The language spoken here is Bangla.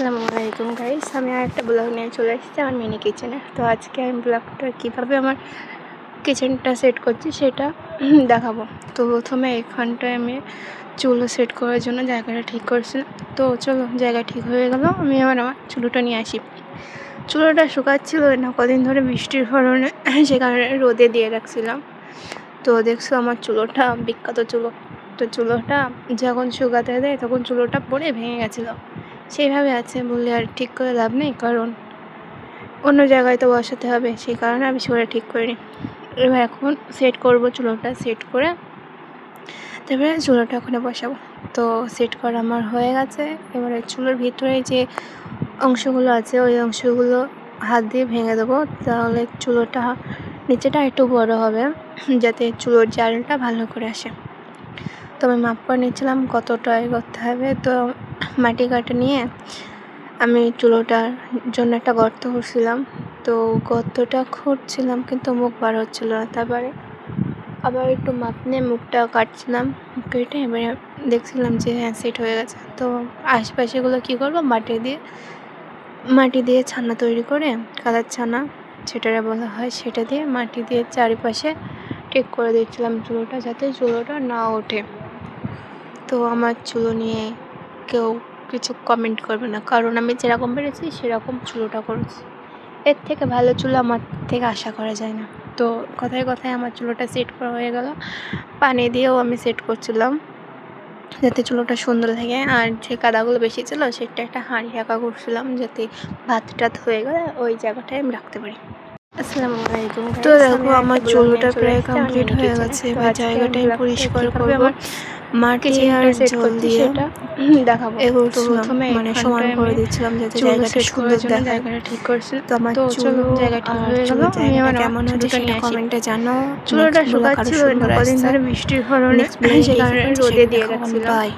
আসসালামু আলাইকুম গাইস, আমি আর একটা ব্লগ নিয়ে চলে এসেছি আমার মিনি কিচেনে। তো আজকে আমি ব্লগটা কীভাবে আমার কিচেনটা সেট করছি সেটা দেখাবো। তো প্রথমে এখানটায় আমি চুলো সেট করার জন্য জায়গাটা ঠিক করছিলাম। তো চলো, জায়গা ঠিক হয়ে গেল, আমি আমার চুলোটা নিয়ে আসি। চুলোটা শুকাচ্ছিল না কদিন ধরে বৃষ্টির কারণে, সে কারণে রোদে দিয়ে রাখছিলাম। তো দেখছো আমার চুলোটা বিখ্যাত চুলো। তো চুলোটা যখন শুকাতে দেয় তখন চুলোটা পড়ে ভেঙে গেছিলো। সেইভাবে আছে বললে আর ঠিক করে লাভ নেই, কারণ অন্য জায়গায় তো বসাতে হবে, সেই কারণে আমি চুলোটা ঠিক করিনি। এবার এখন সেট করব, চুলোটা সেট করে তারপরে চুলোটা ওখানে বসাবো। তো সেট করা আমার হয়ে গেছে। এবারে চুলোর ভিতরে যে অংশগুলো আছে ওই অংশগুলো হাত দিয়ে ভেঙে দেবো, তাহলে চুলোটা নিচেটা একটু বড় হবে, যাতে চুলোর জালটা ভালো করে আসে। তো আমি মাপ করে নিচ্ছিলাম কতটা করতে হবে। তো মাটি কাটা নিয়ে আমি চুলোটার জন্য একটা গর্ত করছিলাম। তো গর্তটা খুঁড়ছিলাম কিন্তু মুখ বার হচ্ছিলো না। তারপরে আবার একটু মাপ নিয়ে মুখটা কাটছিলাম, কেটে এবারে দেখছিলাম যে হ্যাঁ সেট হয়ে গেছে। তো আশপাশেগুলো কী করবো, মাটি দিয়ে ছানা তৈরি করে, কাদার ছানা যেটা বলা হয়, সেটা দিয়ে মাটি দিয়ে চারিপাশে ঠিক করে দিচ্ছিলাম চুলোটা, যাতে চুলোটা না ওঠে। তো আমার চুলো নিয়ে কেউ কিছু কমেন্ট করবে না, কারণ আমি যেরকম পেরেছি সেরকম চুলোটা করেছি। এর থেকে ভালো চুলো আমার থেকে আশা করা যায় না। তো কথায় কথায় আমার চুলোটা সেট করা হয়ে গেল। পানি দিয়েও আমি সেট করছিলাম যাতে চুলোটা সুন্দর লাগে। আর যে কাদাগুলো বেশি ছিল সেটা একটা হাঁড়ি ঢাকা করছিলাম, যাতে ভাত টাত হয়ে গেলে ওই জায়গাটায় আমি রাখতে পারি। আসসালামু আলাইকুম। তো দেখো আমার চুলোটা প্রায় কমপ্লিট হয়ে গেছে। এবার জায়গাটাই পরিষ্কার করব, মাটি আর জল দিয়ে সেটা দেখাবো। তো প্রথমে মানে সমান করে দিচ্ছিলাম যাতে জায়গাটা সুন্দর দেখায়। জায়গাটা ঠিক করছি। তো আমার চলো, জায়গা ঠিক হয়ে গেল, আমি আমার কেমন হচ্ছে সেটা কমেন্টে জানাও। চুলোটা শুকাচ্ছিল না কদিন ধরে বৃষ্টির কারণে, সে কারণে রোদে দিয়ে রাখছিলাম। বাই।